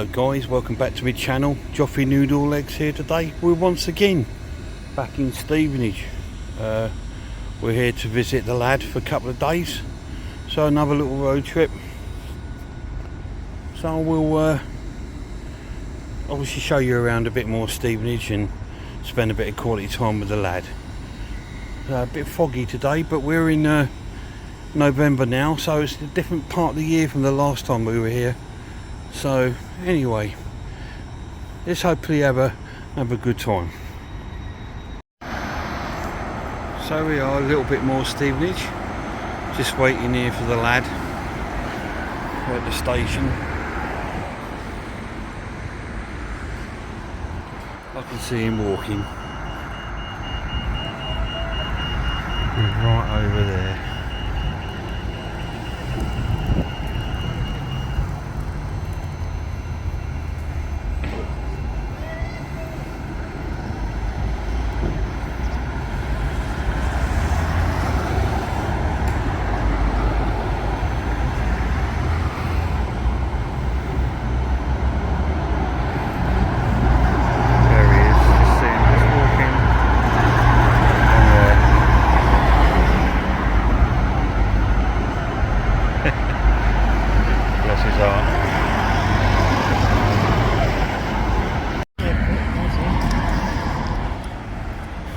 Hello guys, welcome back to my channel. Joffrey Noodlelegs here today. We're once again back in Stevenage. We're here to visit the lad for a couple of days. So another little road trip. So we'll obviously show you around a bit more Stevenage and spend a bit of quality time with the lad. A bit foggy today, but we're in November now, so it's a different part of the year from the last time we were here. So anyway, let's hopefully have a good time. So we are a little bit more Stevenage, just waiting here for the lad at the station. I can see him walking. He's right over there.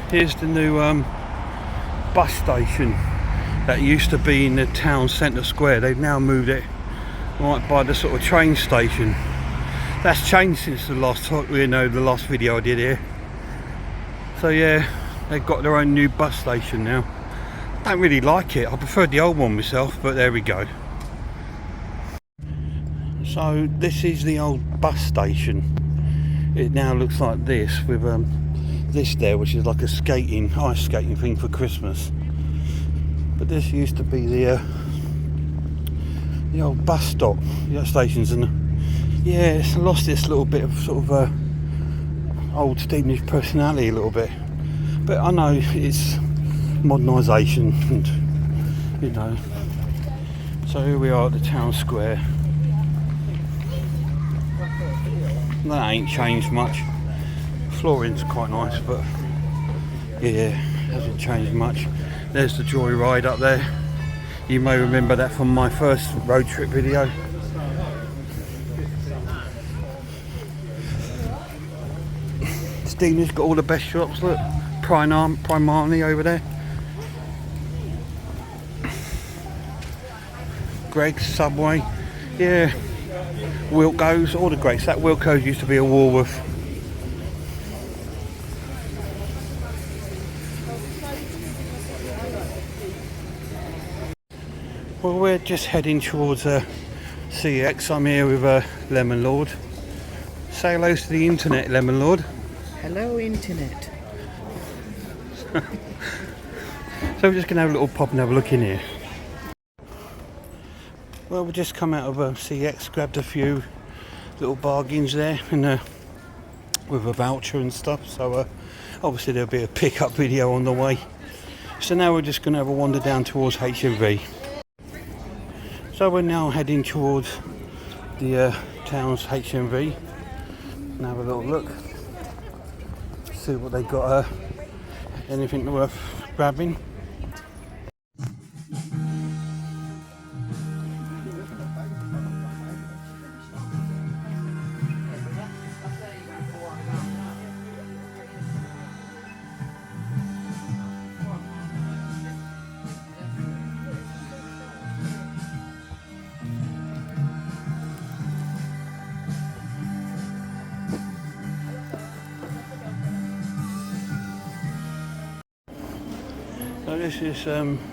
Here's the new bus station that used to be in the town centre square. They've now moved it right by the sort of train station. That's changed since the last the last video I did here. So yeah, they've got their own new bus station now. I don't really like it. I preferred the old one myself, but there we go. So this is the old bus station. It now looks like this with this there, which is like a ice skating thing for Christmas. But this used to be the old bus stop, the stations, and yeah, it's lost this little bit of sort of old Stevenage personality a little bit. But I know it's modernisation, and you know. So here we are at the town square. That ain't changed much. Flooring's quite nice, but yeah, hasn't changed much. There's the joyride up there. You may remember that from my first road trip video. Stevenage's got all the best shops. Look, Primarily over there. Greggs, Subway, yeah. Wilko's, all the greats. That Wilko's used to be a Woolworth. Well, we're just heading towards CX. I'm here with Lemon Lord. Say hello to the internet, Lemon Lord. Hello, internet. So we're just going to have a little pop and have a look in here. Well, we just come out of CX, grabbed a few little bargains there, and with a voucher and stuff. So obviously there'll be a pickup video on the way. So now we're just going to have a wander down towards HMV. So we're now heading towards the town's HMV and have a little look, see what they got, anything worth grabbing. So this is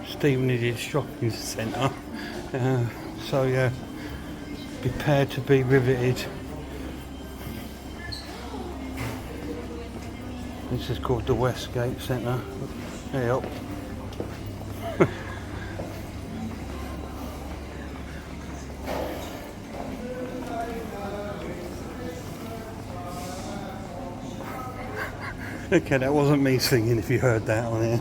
Stevenage shopping centre, so yeah, prepared to be riveted. This is called the Westgate Centre. Hey up. Okay, that wasn't me singing if you heard that on here.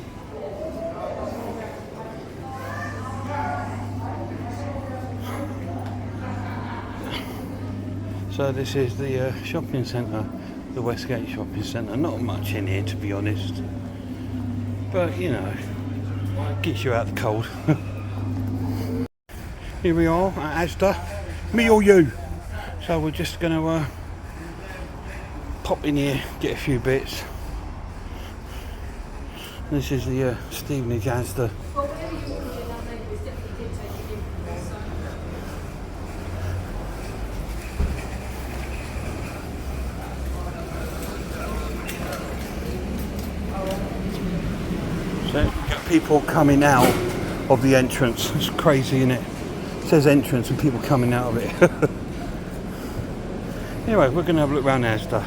So this is the shopping centre, the Westgate shopping centre. Not much in here, to be honest, but you know, gets you out the cold. Here we are at Asda, me or you. So we're just going to pop in here, get a few bits. This is the Stevenage Asda. So got people coming out of the entrance. It's crazy, isn't it? It says entrance and people coming out of it. Anyway, we're going to have a look around Asda.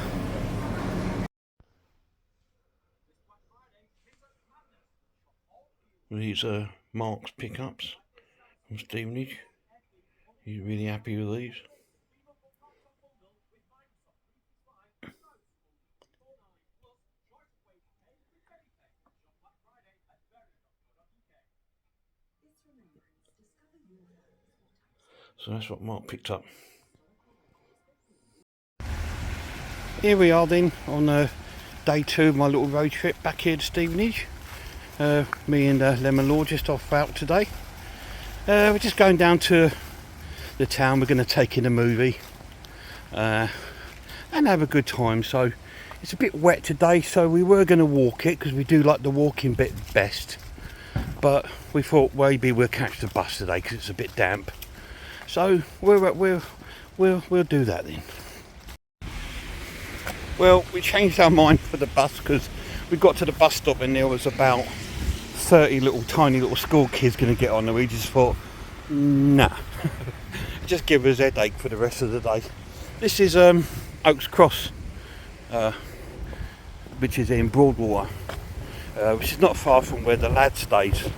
These are Mark's pickups from Stevenage. He's really happy with these. So that's what Mark picked up. Here we are then on day 2 of my little road trip back here to Stevenage. Me and Lemon Law just off out today. We're just going down to the town. We're going to take in a movie and have a good time. So it's a bit wet today, so we were going to walk it because we do like the walking bit best. But we thought maybe we'll catch the bus today because it's a bit damp. So we'll do that then. Well, we changed our mind for the bus because we got to the bus stop and there was about 30 tiny little school kids going to get on, and we just thought, nah, just give us a headache for the rest of the day. This is Oaks Cross, which is in Broadwater, which is not far from where the lad stays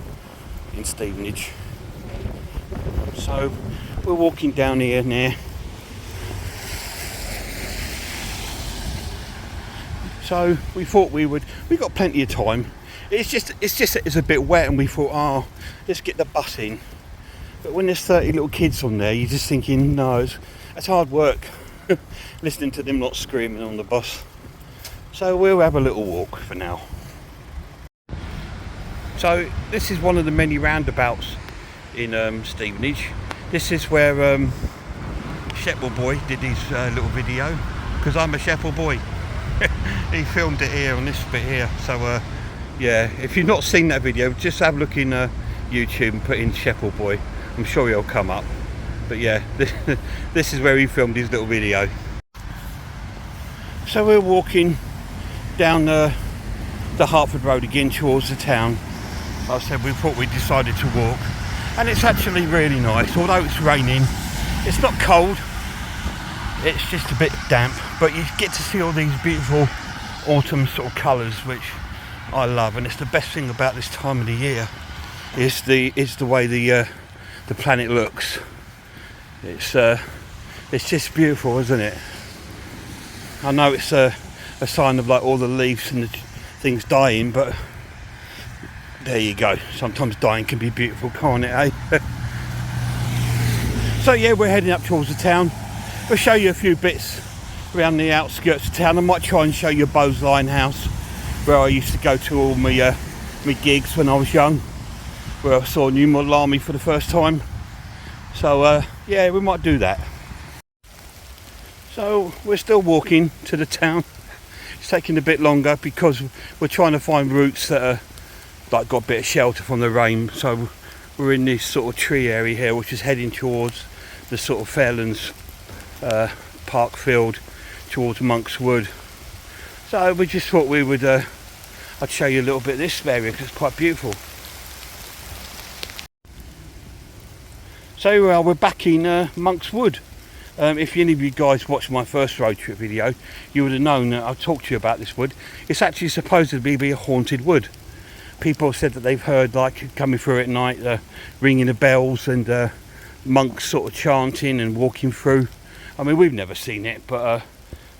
in Stevenage. So we're walking down here now. So we thought we got plenty of time. It's just it's a bit wet, and we thought, oh, let's get the bus in. But when there's 30 little kids on there, you're just thinking, no, it's hard work listening to them not screaming on the bus. So we'll have a little walk for now. So this is one of the many roundabouts in Stevenage. This is where Shepherd Boy did his little video, because I'm a Shepherd Boy. He filmed it here on this bit here. So yeah, if you've not seen that video, just have a look in YouTube and put in Shepherd Boy. I'm sure he'll come up. But yeah, this is where he filmed his little video. So we're walking down the Hertford Road again towards the town. Like I said, we thought we decided to walk, and it's actually really nice. Although it's raining, it's not cold, it's just a bit damp, but you get to see all these beautiful autumn sort of colours, which I love. And it's the best thing about this time of the year is the way the planet looks. It's just beautiful, isn't it? I know it's a sign of like all the leaves and the things dying, but there you go. Sometimes dying can be beautiful, can't it, eh? So yeah, we're heading up towards the town. We'll show you a few bits around the outskirts of town. I might try and show you Bowes House, where I used to go to all my gigs when I was young, where I saw New Model Army for the first time. So yeah, we might do that. So we're still walking to the town. It's taking a bit longer because we're trying to find routes that are like got a bit of shelter from the rain. So we're in this sort of tree area here, which is heading towards the sort of Fairlands park field towards Monk's Wood. So we just thought we would I'd show you a little bit of this area because it's quite beautiful. So we're back in Monk's Wood. If any of you guys watched my first road trip video, you would have known that I've talked to you about this wood. It's actually supposed to be a haunted wood. People have said that they've heard like coming through at night, ringing the bells and monks sort of chanting and walking through. I mean, we've never seen it, but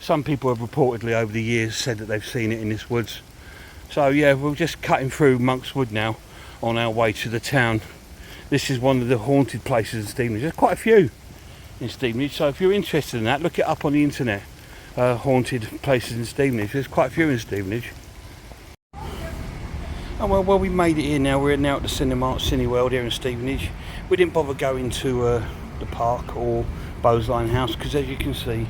some people have reportedly over the years said that they've seen it in this woods. So yeah, we're just cutting through Monk's Wood now on our way to the town. This is one of the haunted places in Stevenage. There's quite a few in Stevenage. So if you're interested in that, look it up on the internet. Haunted places in Stevenage. There's quite a few in Stevenage. Oh well, we made it here now. We're now at the Cineworld here in Stevenage. We didn't bother going to the park or Bowes House because, as you can see,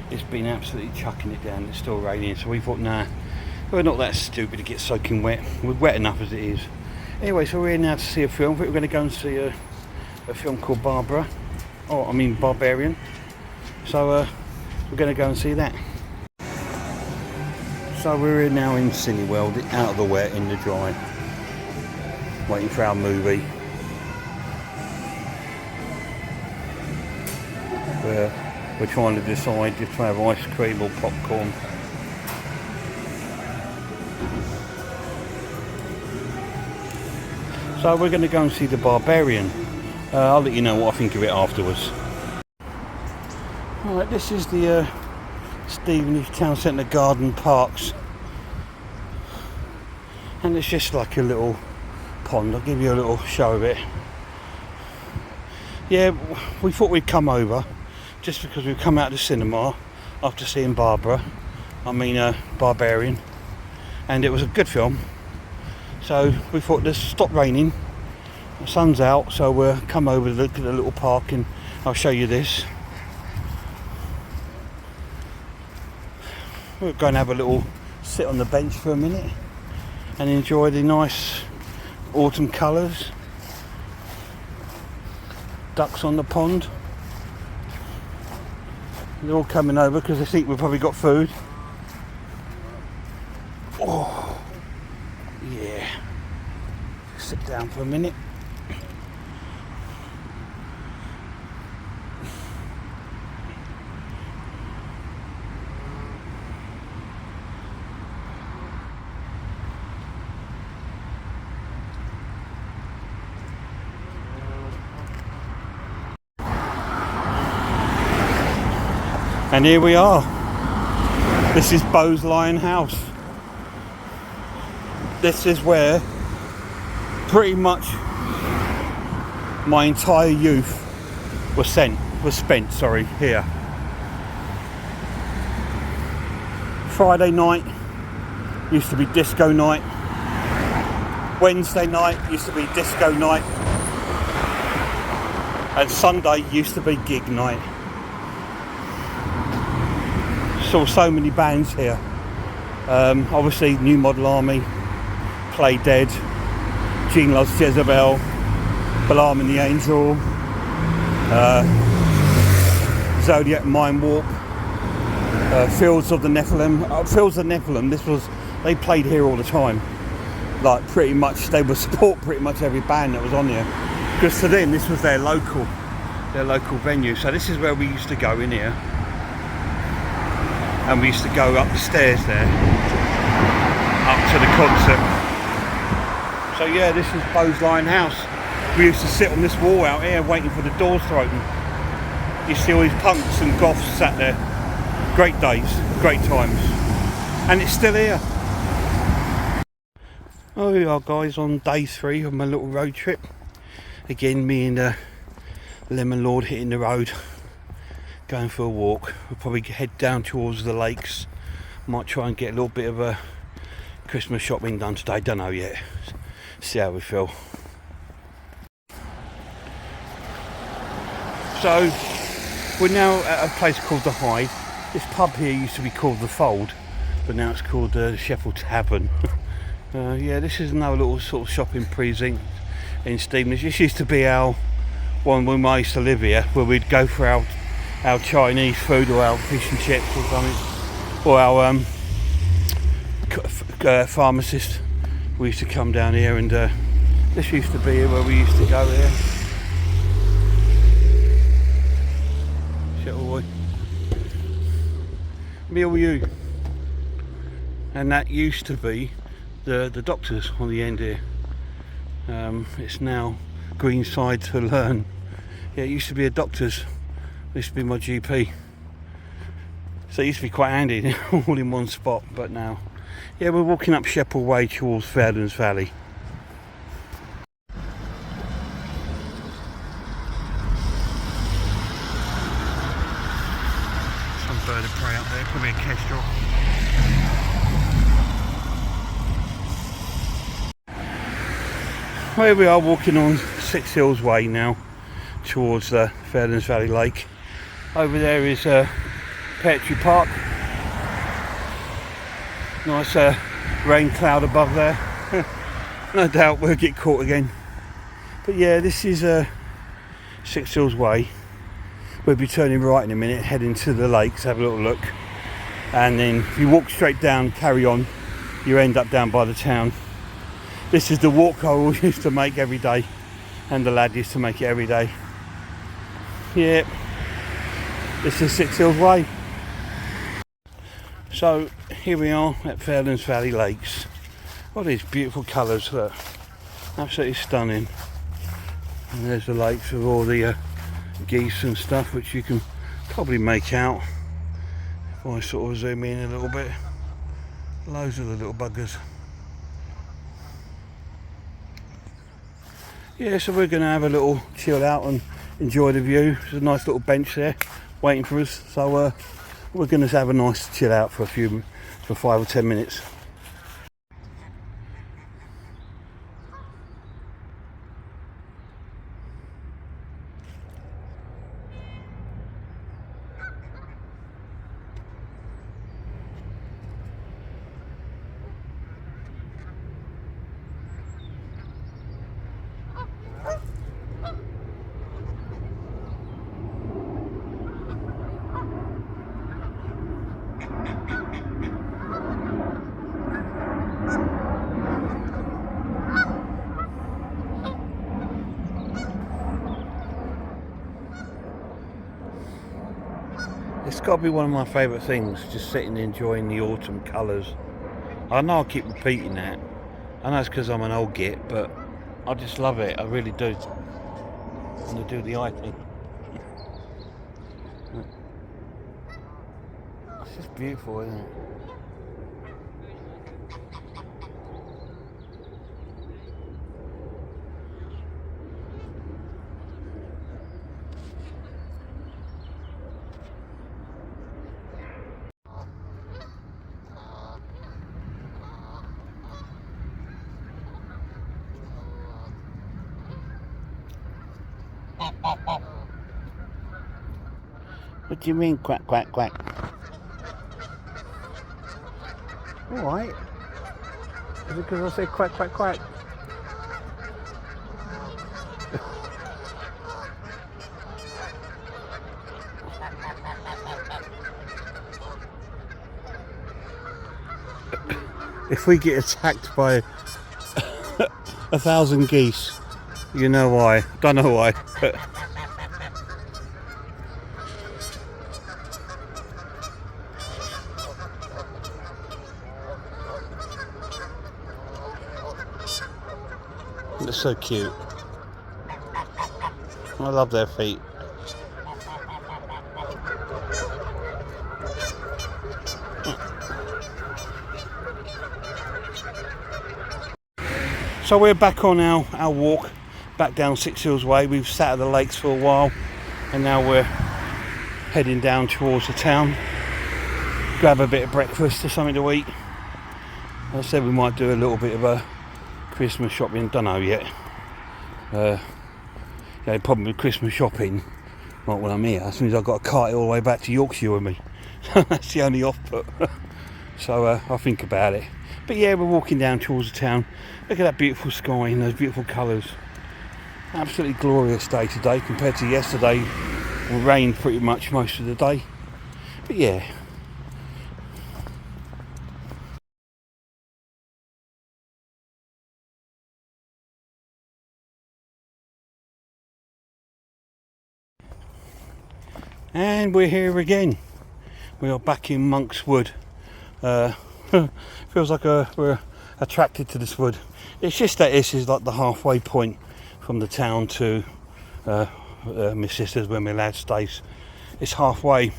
it's been absolutely chucking it down. It's still raining, so we thought, nah, we're not that stupid to get soaking wet. We're wet enough as it is. Anyway, so we're here now to see a film. I think we're going to go and see a film called Barbarian. So we're going to go and see that. So we're here now in Cineworld, out of the wet, in the dry, waiting for our movie. We're trying to decide if to have ice cream or popcorn. So we're going to go and see The Barbarian. I'll let you know what I think of it afterwards. Alright, this is the Stevenage Town Centre Garden Parks, and it's just like a little pond. I'll give you a little show of it. Yeah, we thought we'd come over just because we've come out of the cinema after seeing Barbarian, and it was a good film, so we thought let's stop raining, the sun's out, so we'll come over to look at the little park and I'll show you this. We're going to have a little sit on the bench for a minute and enjoy the nice autumn colours. Ducks on the pond. They're all coming over because they think we've probably got food. Oh, yeah. Sit down for a minute. And here we are. This is Bowes House. This is where pretty much my entire youth was spent here. Friday night used to be disco night. Wednesday night used to be disco night. And Sunday used to be gig night. Saw so many bands here. Obviously New Model Army, Play Dead, Gene Loves Jezebel, Balaam and the Angel, Zodiac Mind Warp, Fields of the Nephilim. Fields of the Nephilim, they played here all the time. Like pretty much they would support pretty much every band that was on here, because to them this was their local venue. So this is where we used to go in here. And we used to go up the stairs there, up to the concert. So yeah, this is Bowes House. We used to sit on this wall out here waiting for the doors to open. You see all these punks and goths sat there. Great days, great times. And it's still here. Oh, here we are guys, on day 3 of my little road trip. Again, me and Lemon Lord hitting the road. Going for a walk. We'll probably head down towards the lakes. Might try and get a little bit of a Christmas shopping done today. Don't know yet. See how we feel. So we're now at a place called the Hyde. This pub here used to be called the Fold, but now it's called the Sheffield Tavern. Yeah, this is another little sort of shopping precinct in Stevenage. This used to be our one when I used to live here, where we'd go for our Chinese food or our fish and chips or something, or our pharmacist. We used to come down here, and this used to be where we used to go here. Shut away. Me or you. And that used to be the doctors on the end here. It's now Greenside to Learn. Yeah, it used to be a doctor's. This used to be my GP. So it used to be quite handy, all in one spot, but now. Yeah, we're walking up Sheppel Way towards Fairlands Valley. Kestrel. Here we are walking on Six Hills Way now towards the Fairlands Valley Lake. Over there is Petrary Park. Nice rain cloud above there. No doubt we'll get caught again. But yeah, this is Six Hills Way. We'll be turning right in a minute, heading to the lakes, have a little look. And then if you walk straight down, carry on, you end up down by the town. This is the walk I always used to make every day, and the lad used to make it every day. Yeah, this is Six Hills Way. So here we are at Fairlands Valley Lakes. What these beautiful colours, look, absolutely stunning. And there's the lakes with all the geese and stuff, which you can probably make out if I sort of zoom in a little bit. Loads of the little buggers. Yeah, so we're going to have a little chill out and enjoy the view. There's a nice little bench there waiting for us, so we're going to have a nice chill out for 5 or 10 minutes. It's got to be one of my favourite things, just sitting enjoying the autumn colours. I know I keep repeating that. I know it's because I'm an old git, but I just love it. I really do. And I do the eye thing. It's just beautiful, isn't it? What do you mean, quack, quack, quack? Alright. Is it because I say quack, quack, quack? If we get attacked by 1,000 geese, you know why. Don't know why. They're so cute. I love their feet. So we're back on our walk back down Six Hills Way. We've sat at the lakes for a while and now we're heading down towards the town. Grab a bit of breakfast or something to eat. As I said, we might do a little bit of a Christmas shopping, don't know yet. The problem with Christmas shopping, not when I'm here, that means I've got to cart it all the way back to Yorkshire with me. That's the only off-put. So I'll think about it. But yeah, we're walking down towards the town. Look at that beautiful sky and those beautiful colours. Absolutely glorious day today compared to yesterday. It rained pretty much most of the day. But yeah. And we're here again. We are back in Monk's Wood. Feels like we're attracted to this wood. It's just that this is like the halfway point from the town to my sister's where my lad stays. It's halfway,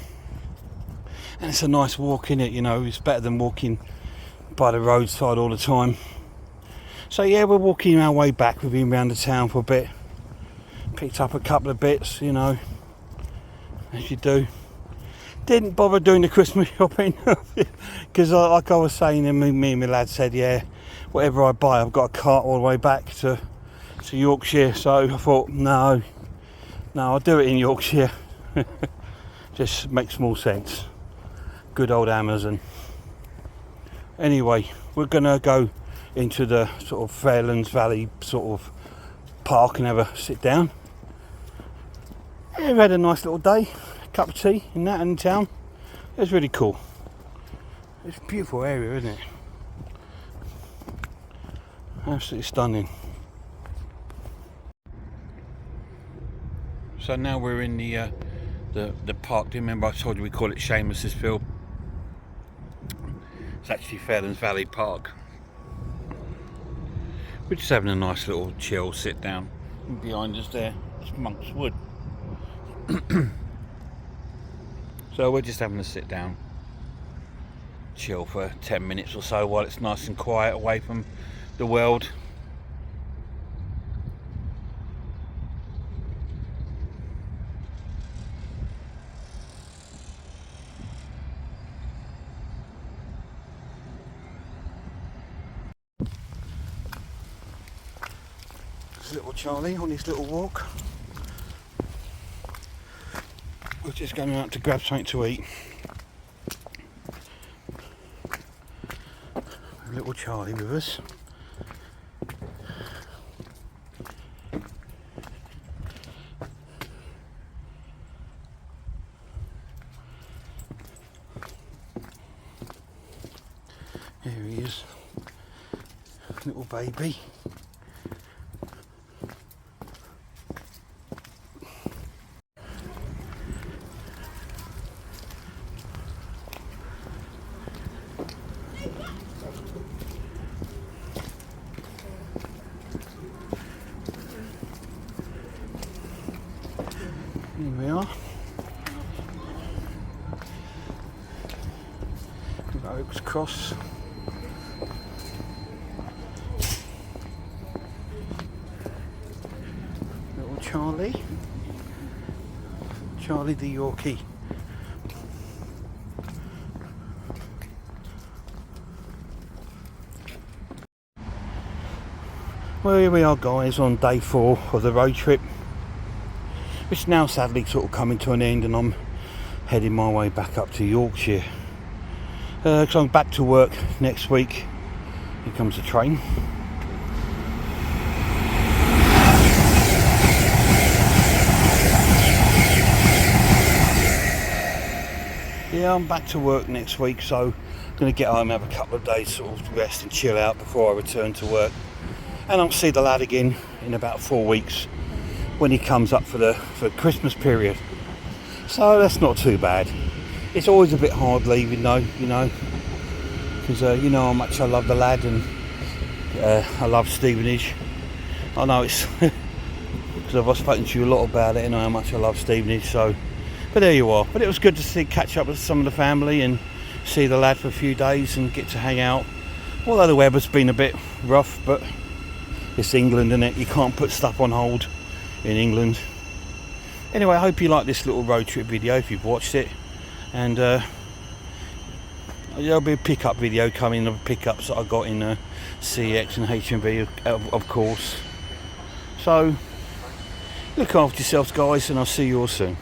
and it's a nice walk in it. You know, it's better than walking by the roadside all the time. So yeah, we're walking our way back. We've been around the town for a bit, picked up a couple of bits, you know, as you do. Didn't bother doing the Christmas shopping because like I was saying, and me and my lad said, yeah, whatever I buy, I've got a cart all the way back to Yorkshire. So I thought, no, I'll do it in Yorkshire. Just makes more sense. Good old Amazon. Anyway, we're gonna go into the sort of Fairlands Valley sort of park and have a sit down. Yeah, we had a nice little day, a cup of tea in that in town. It was really cool. It's a beautiful area, isn't it? Absolutely stunning. So now we're in the park. Do you remember I told you we call it Seamus's Field? It's actually Fairlands Valley Park. We're just having a nice little chill sit down. And behind us there is Monk's Wood. So we're just having a sit down, chill for 10 minutes or so while it's nice and quiet away from the world. Little Charlie on his little walk. We're just going out to grab something to eat. Little Charlie with us. Here he is, little baby. Here we are. Oaks Cross. Little Charlie. Charlie the Yorkie. Well, here we are, guys, on day 4 of the road trip, which is now sadly sort of coming to an end, and I'm heading my way back up to Yorkshire because I'm back to work next week. Here comes the train. Yeah, I'm back to work next week, so I'm going to get home, have a couple of days sort of rest and chill out before I return to work. And I'll see the lad again in about 4 weeks when he comes up for the Christmas period. So that's not too bad. It's always a bit hard leaving though, you know, because you know how much I love the lad, and I love Stevenage. I know it's because I've spoken to you a lot about it, and how much I love Stevenage. So, but there you are. But it was good to catch up with some of the family and see the lad for a few days and get to hang out. Although the weather's been a bit rough, but it's England, isn't it? You can't put stuff on hold in England. Anyway, I hope you like this little road trip video if you've watched it, and there'll be a pickup video coming of pickups that I got in CX and HMV, of course. So look after yourselves, guys, and I'll see you all soon.